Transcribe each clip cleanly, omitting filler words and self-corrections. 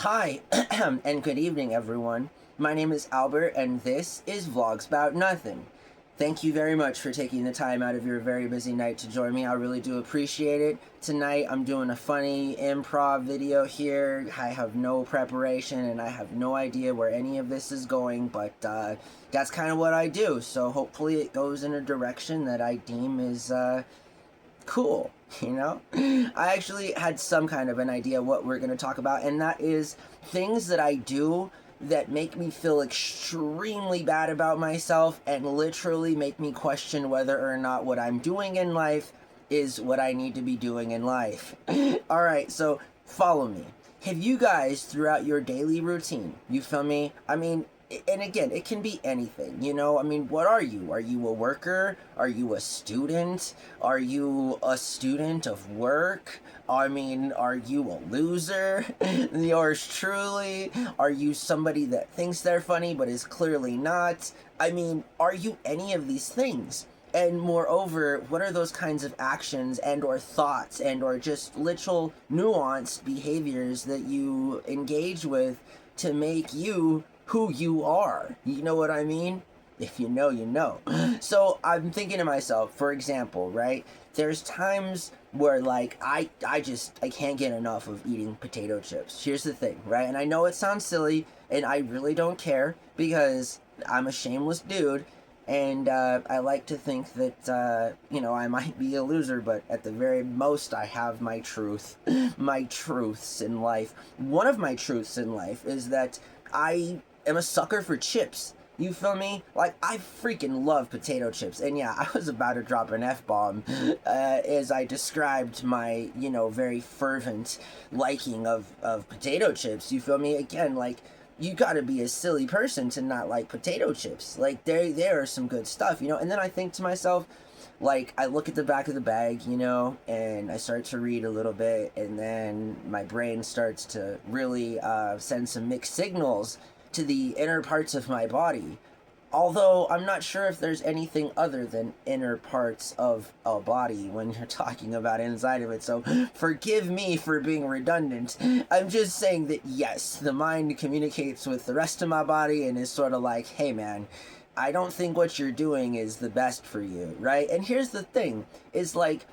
Hi, and good evening, everyone. My name is Albert, and this is Vlogs About Nothing. Thank you very much for taking the time out of your very busy night to join me. I really do appreciate it. Tonight, I'm doing a funny improv video here. I have no preparation, and I have no idea where any of this is going, but that's kind of what I do. So hopefully it goes in a direction that I deem is cool, you know? I actually had some kind of an idea what we're going to talk about, and that is things that I do that make me feel extremely bad about myself and literally make me question whether or not what I'm doing in life is what I need to be doing in life. Alright, so follow me. Have you guys, throughout your daily routine, you feel me? I mean, and again, it can be anything, you know? I mean, what are you? Are you a worker? Are you a student? Are you a student of work? I mean, are you a loser? Yours truly? Are you somebody that thinks they're funny but is clearly not? I mean, are you any of these things? And moreover, what are those kinds of actions and or thoughts and or just literal nuanced behaviors that you engage with to make you who you are? You know what I mean? If you know, you know. So I'm thinking to myself, for example, right? There's times where like I can't get enough of eating potato chips. Here's the thing, right? And I know it sounds silly and I really don't care because I'm a shameless dude. And I like to think that, I might be a loser, but at the very most, I have my truth, my truths in life. One of my truths in life is that I am a sucker for chips. You feel me? Like, I freaking love potato chips. And yeah, I was about to drop an F-bomb as I described my, very fervent liking of potato chips. You feel me? Again, like, you gotta be a silly person to not like potato chips. Like, there are some good stuff, And then I think to myself, like, I look at the back of the bag, and I start to read a little bit, and then my brain starts to really send some mixed signals to the inner parts of my body. Although I'm not sure if there's anything other than inner parts of a body when you're talking about inside of it, so forgive me for being redundant. I'm just saying that yes, the mind communicates with the rest of my body and is sort of like, hey man, I don't think what you're doing is the best for you, right? And here's the thing, is like,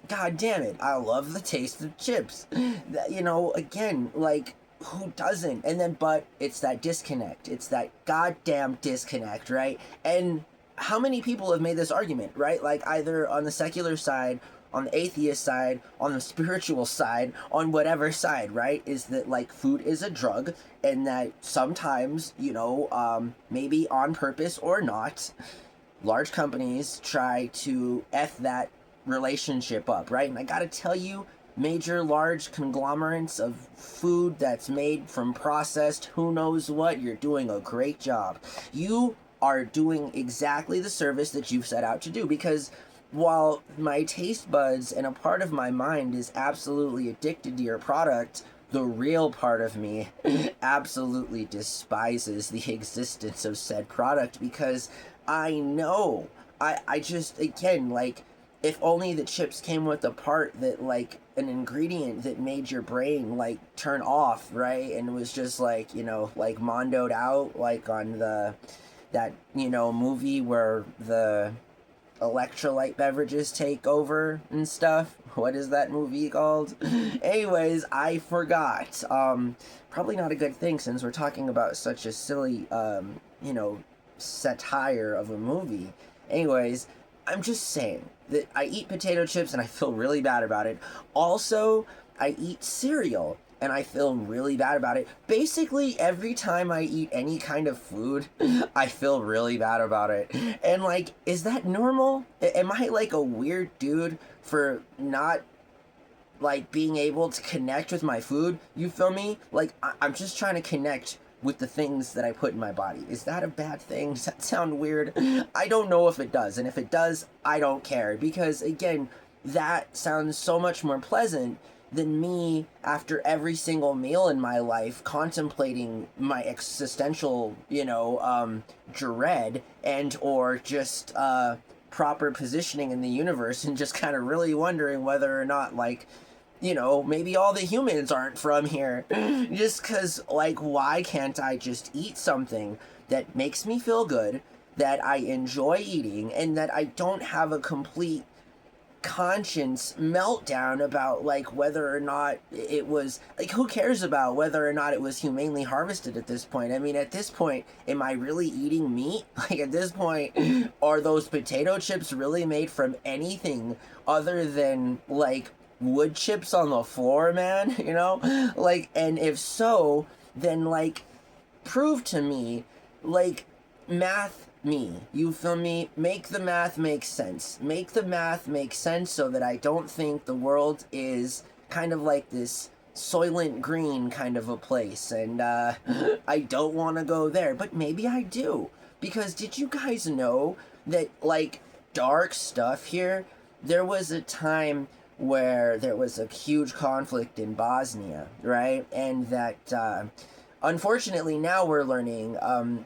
god damn it, I love the taste of chips. Again, like, who doesn't? And then, but it's that disconnect. It's that goddamn disconnect, right? And how many people have made this argument, right? Like, either on the secular side, on the atheist side, on the spiritual side, on whatever side, right? Is that, like, food is a drug, and that sometimes, maybe on purpose or not, large companies try to F that relationship up, right? And I gotta tell you, major large conglomerates of food that's made from processed who knows what, you're doing a great job. You are doing exactly the service that you've set out to do, because while my taste buds and a part of my mind is absolutely addicted to your product, the real part of me absolutely despises the existence of said product, because I know, I just, again, like, if only the chips came with a part that, like, an ingredient that made your brain, like, turn off, right? And it was just, like, like, mondoed out, like, on that movie where the electrolyte beverages take over and stuff. What is that movie called? Anyways, I forgot. Probably not a good thing since we're talking about such a silly, satire of a movie. Anyways, I'm just saying that I eat potato chips and I feel really bad about it. Also, I eat cereal and I feel really bad about it. Basically, every time I eat any kind of food, I feel really bad about it. And, like, is that normal? Am I, like, a weird dude for not, like, being able to connect with my food? You feel me? Like, I'm just trying to connect with the things that I put in my body. Is that a bad thing? Does that sound weird? I don't know if it does, and if it does, I don't care, because, again, that sounds so much more pleasant than me, after every single meal in my life, contemplating my existential, dread and or just proper positioning in the universe, and just kind of really wondering whether or not, like, maybe all the humans aren't from here. Just because, like, why can't I just eat something that makes me feel good, that I enjoy eating, and that I don't have a complete conscience meltdown about, like, whether or not it was, like, who cares about whether or not it was humanely harvested at this point? I mean, at this point, am I really eating meat? Like, at this point, are those potato chips really made from anything other than, like, wood chips on the floor, man? Like, and if so, then, like, prove to me, like, math me. You feel me? Make the math make sense. Make the math make sense so that I don't think the world is kind of like this Soylent Green kind of a place, and I don't want to go there, but maybe I do. Because did you guys know that, like, dark stuff here? There was a time where there was a huge conflict in Bosnia, right? And that unfortunately, now we're learning,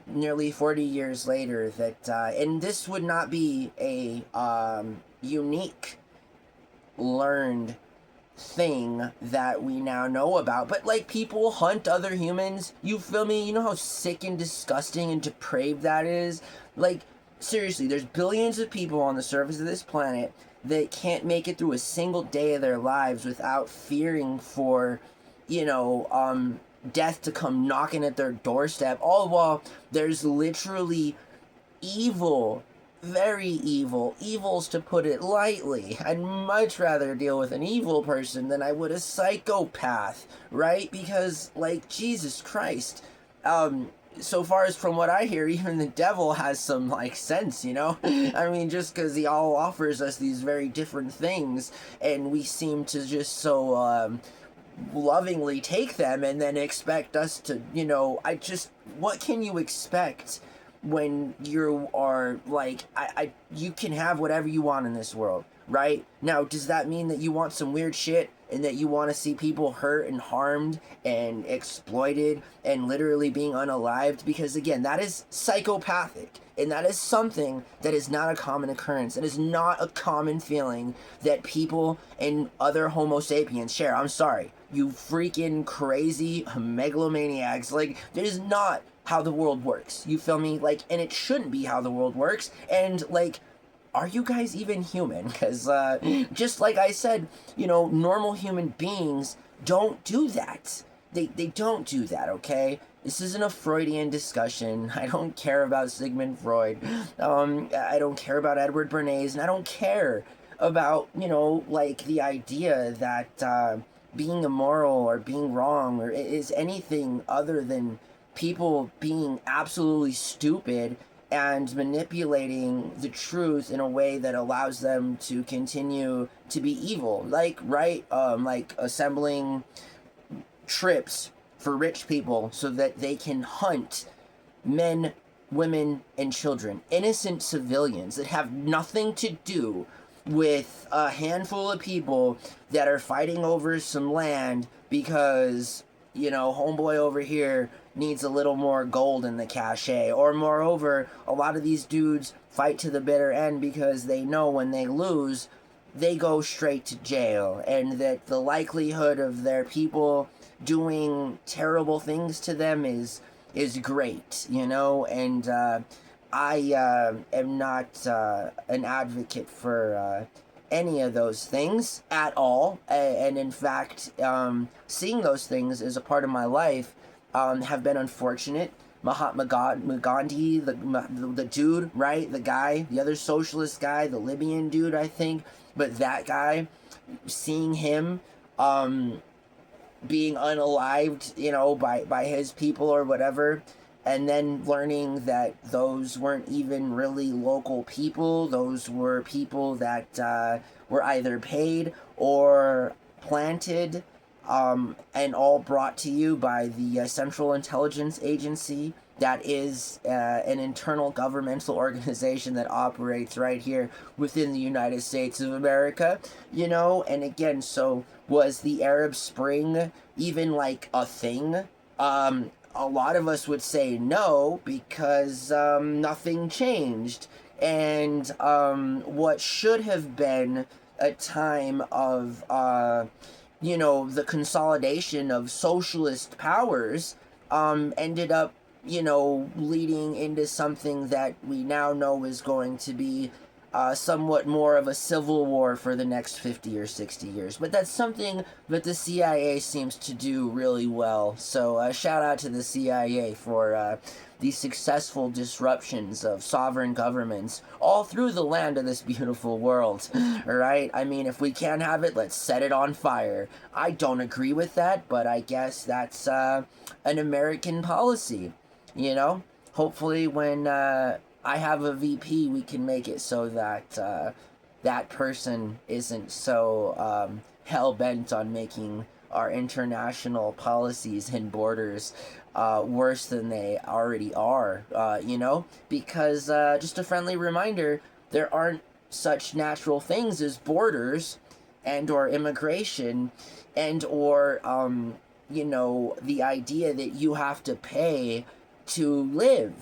nearly 40 years later, that, and this would not be a unique learned thing that we now know about, but, like, people hunt other humans. You feel me? You know how sick and disgusting and depraved that is? Like, seriously, there's billions of people on the surface of this planet that can't make it through a single day of their lives without fearing for, death to come knocking at their doorstep, all while there's literally evil, very evil, evils to put it lightly. I'd much rather deal with an evil person than I would a psychopath, right? Because, like, Jesus Christ, so far as from what I hear, even the devil has some, like, sense, I mean, just because he all offers us these very different things, and we seem to just so, lovingly take them and then expect us to, what can you expect when you are, like, you can have whatever you want in this world, right? Now, does that mean that you want some weird shit and that you want to see people hurt and harmed and exploited and literally being unalived? Because, again, that is psychopathic, and that is something that is not a common occurrence. That is not a common feeling that people and other Homo sapiens share. I'm sorry, you freaking crazy megalomaniacs. Like, that is not how the world works. You feel me? Like, and it shouldn't be how the world works. And, like, are you guys even human? Because, just like I said, normal human beings don't do that. They don't do that, okay? This isn't a Freudian discussion. I don't care about Sigmund Freud. I don't care about Edward Bernays, and I don't care about, like, the idea that being immoral or being wrong or is anything other than people being absolutely stupid and manipulating the truth in a way that allows them to continue to be evil. Like, right? Like assembling trips for rich people so that they can hunt men, women, and children, innocent civilians that have nothing to do with a handful of people that are fighting over some land because, homeboy over here needs a little more gold in the cachet. Or moreover, a lot of these dudes fight to the bitter end because they know when they lose, they go straight to jail, and that the likelihood of their people doing terrible things to them is great, and I am not an advocate for any of those things at all, and in fact, seeing those things as a part of my life have been unfortunate. Mahatma Gandhi, the dude, right? The guy, the other socialist guy, the Libyan dude, I think. But that guy, seeing him being unalived, by his people or whatever, and then learning that those weren't even really local people. Those were people that were either paid or planted, and all brought to you by the Central Intelligence Agency. That is an internal governmental organization that operates right here within the United States of America, and again, so was the Arab Spring even like a thing? A lot of us would say no, because nothing changed, and what should have been a time of the consolidation of socialist powers ended up, leading into something that we now know is going to be somewhat more of a civil war for the next 50 or 60 years. But that's something that the CIA seems to do really well. So shout out to the CIA for these successful disruptions of sovereign governments all through the land of this beautiful world. Right? I mean, if we can't have it, let's set it on fire. I don't agree with that, but I guess that's an American policy, Hopefully when I have a VP, we can make it so that that person isn't so hell-bent on making our international policies and borders worse than they already are, Because, just a friendly reminder, there aren't such natural things as borders and or immigration and or, the idea that you have to pay to live.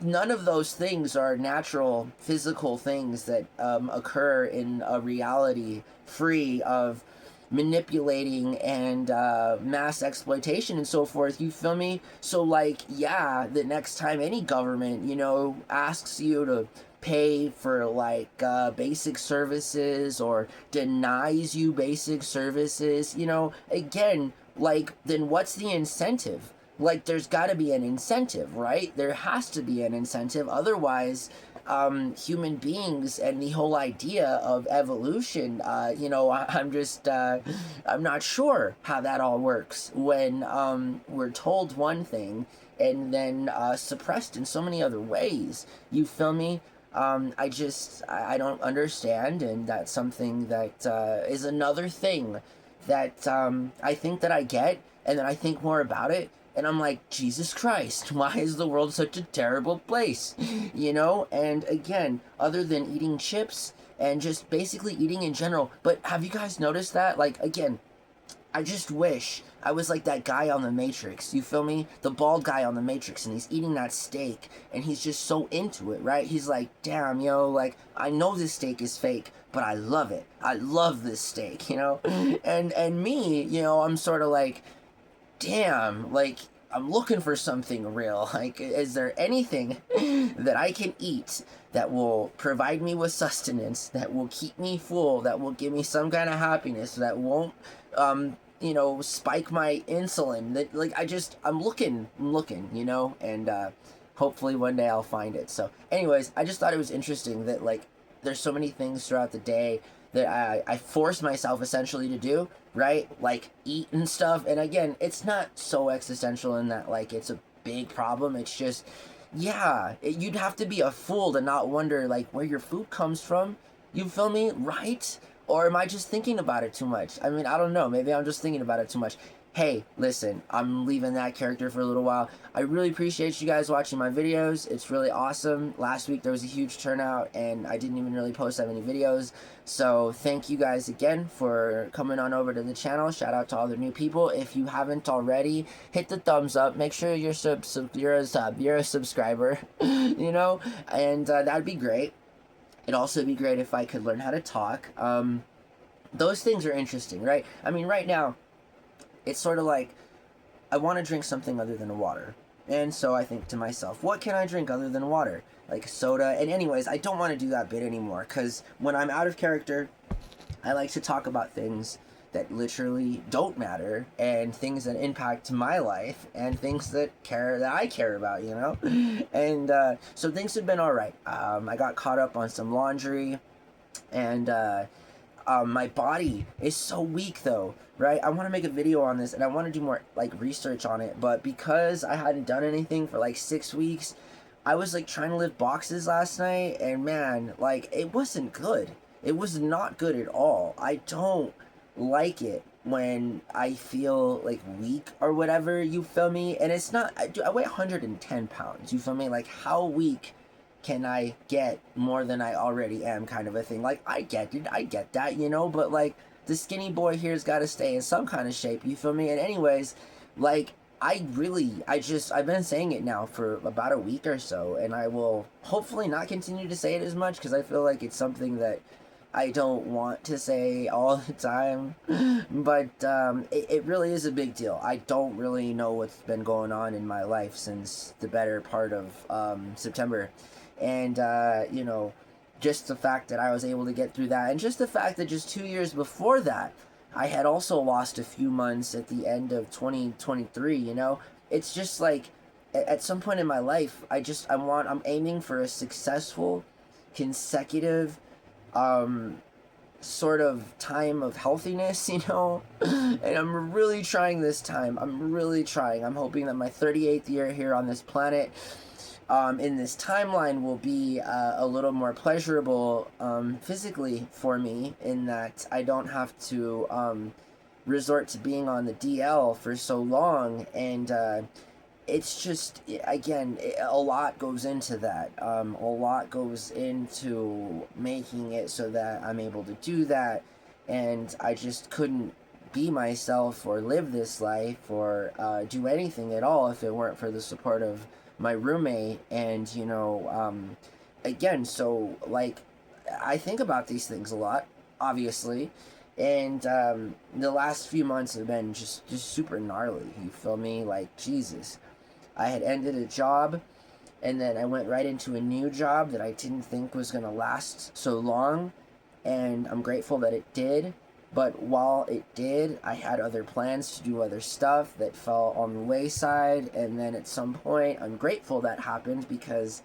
None of those things are natural physical things that occur in a reality free of manipulating and mass exploitation and so forth. You feel me? So like, yeah, the next time any government, asks you to pay for like basic services or denies you basic services, again, like, then what's the incentive? Like, there's got to be an incentive, right? There has to be an incentive. Otherwise, human beings and the whole idea of evolution, I'm just, I'm not sure how that all works when we're told one thing and then suppressed in so many other ways. You feel me? I don't understand, and that's something that is another thing that I think that I get, and then I think more about it, and I'm like, Jesus Christ, why is the world such a terrible place? And again, other than eating chips and just basically eating in general. But have you guys noticed that? Like, again, I just wish I was like that guy on The Matrix. You feel me? The bald guy on The Matrix, and he's eating that steak, and he's just so into it, right? He's like, damn, like, I know this steak is fake, but I love it. I love this steak, And me, I'm sort of like, damn, like, I'm looking for something real. Like, is there anything that I can eat that will provide me with sustenance, that will keep me full, that will give me some kind of happiness, that won't, spike my insulin? That, like, I'm looking, and hopefully one day I'll find it. So, anyways, I just thought it was interesting that, like, there's so many things throughout the day that I force myself essentially to do, right? Like eat and stuff. And again, it's not so existential in that like it's a big problem. It's just, yeah, you'd have to be a fool to not wonder like where your food comes from. You feel me? Right? Or am I just thinking about it too much? I mean, I don't know. Maybe I'm just thinking about it too much. Hey, listen, I'm leaving that character for a little while. I really appreciate you guys watching my videos. It's really awesome. Last week there was a huge turnout and I didn't even really post that many videos. So thank you guys again for coming on over to the channel. Shout out to all the new people. If you haven't already, hit the thumbs up. Make sure you're a subscriber, and that'd be great. It'd also be great if I could learn how to talk. Those things are interesting, right? I mean, right now, it's sort of like, I want to drink something other than water. And so I think to myself, what can I drink other than water? Like soda. And anyways, I don't want to do that bit anymore. Because when I'm out of character, I like to talk about things that literally don't matter. And things that impact my life. And things that I care about, And so things have been alright. I got caught up on some laundry. And my body is so weak though, right? I want to make a video on this and I want to do more like research on it, but because I hadn't done anything for like 6 weeks, I was like trying to lift boxes last night and man, like it wasn't good. It was not good at all. I don't like it when I feel like weak or whatever, you feel me? And it's not, I weigh 110 pounds, you feel me? Like how weak can I get more than I already am, kind of a thing. Like, I get that, but, like, the skinny boy here's got to stay in some kind of shape, you feel me? And anyways, like, I've been saying it now for about a week or so, and I will hopefully not continue to say it as much, because I feel like it's something that I don't want to say all the time, but it really is a big deal. I don't really know what's been going on in my life since the better part of September. And, just the fact that I was able to get through that, and just the fact that just 2 years before that, I had also lost a few months at the end of 2023, It's just like, at some point in my life, I'm aiming for a successful, consecutive, sort of time of healthiness, and I'm really trying this time. I'm really trying. I'm hoping that my 38th year here on this planet, in this timeline, will be a little more pleasurable physically for me, in that I don't have to resort to being on the DL for so long. And it's just, again, a lot goes into that. A lot goes into making it so that I'm able to do that, and I just couldn't be myself or live this life or do anything at all if it weren't for the support of my roommate. And again, so like, I think about these things a lot, obviously, and the last few months have been just super gnarly. You feel me? Like, Jesus. I had ended a job, and then I went right into a new job that I didn't think was going to last so long, and I'm grateful that it did. But while it did, I had other plans to do other stuff that fell on the wayside, and then at some point, I'm grateful that happened, because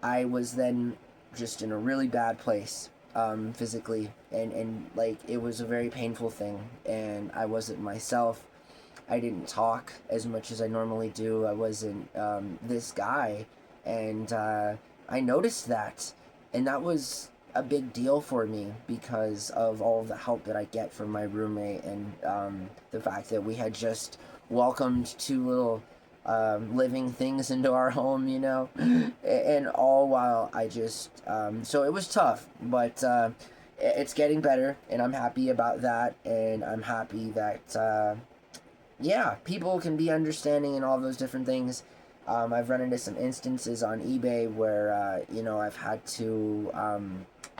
I was then just in a really bad place, physically, and like, it was a very painful thing, and I wasn't myself. I didn't talk as much as I normally do. I wasn't this guy, and I noticed that, and that was a big deal for me because of all of the help that I get from my roommate, and the fact that we had just welcomed two little living things into our home, and all while I just so it was tough, but it's getting better, and I'm happy about that, and I'm happy that yeah, people can be understanding and all those different things. I've run into some instances on eBay where, I've had to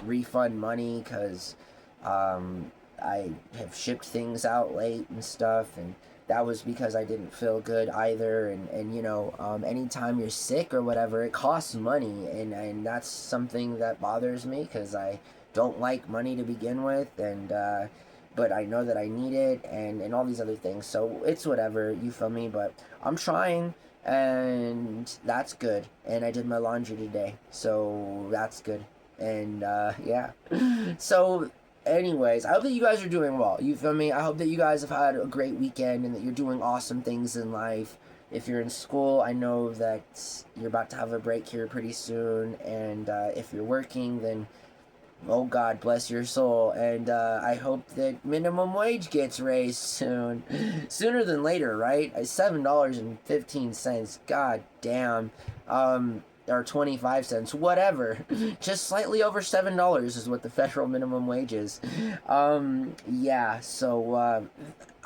refund money because I have shipped things out late and stuff, and that was because I didn't feel good either. And anytime you're sick or whatever, it costs money, and that's something that bothers me, because I don't like money to begin with, and but I know that I need it, and all these other things. So it's whatever, you feel me? But I'm trying, and that's good. And I did my laundry today, so that's good. And yeah. So anyways, I hope that you guys are doing well. You feel me? I hope that you guys have had a great weekend and that you're doing awesome things in life. If you're in school, I know that you're about to have a break here pretty soon. And if you're working, then oh, God bless your soul, and I hope that minimum wage gets raised soon. Sooner than later, right? $7.15, god damn. Or 25 cents, whatever. Just slightly over $7 is what the federal minimum wage is. Yeah, so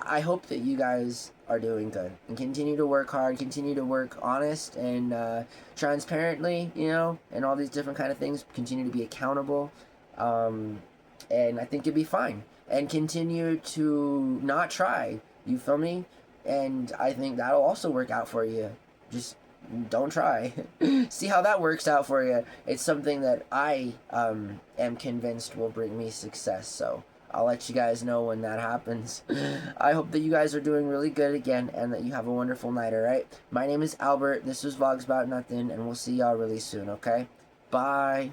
I hope that you guys are doing good, and continue to work hard, continue to work honest and transparently, and all these different kind of things. Continue to be accountable. And I think you'll be fine. And continue to not try. You feel me? And I think that'll also work out for you. Just don't try. See how that works out for you. It's something that I am convinced will bring me success. So I'll let you guys know when that happens. I hope that you guys are doing really good again, and that you have a wonderful night, alright? My name is Albert. This was Vlogs About Nothing, and we'll see y'all really soon, okay? Bye.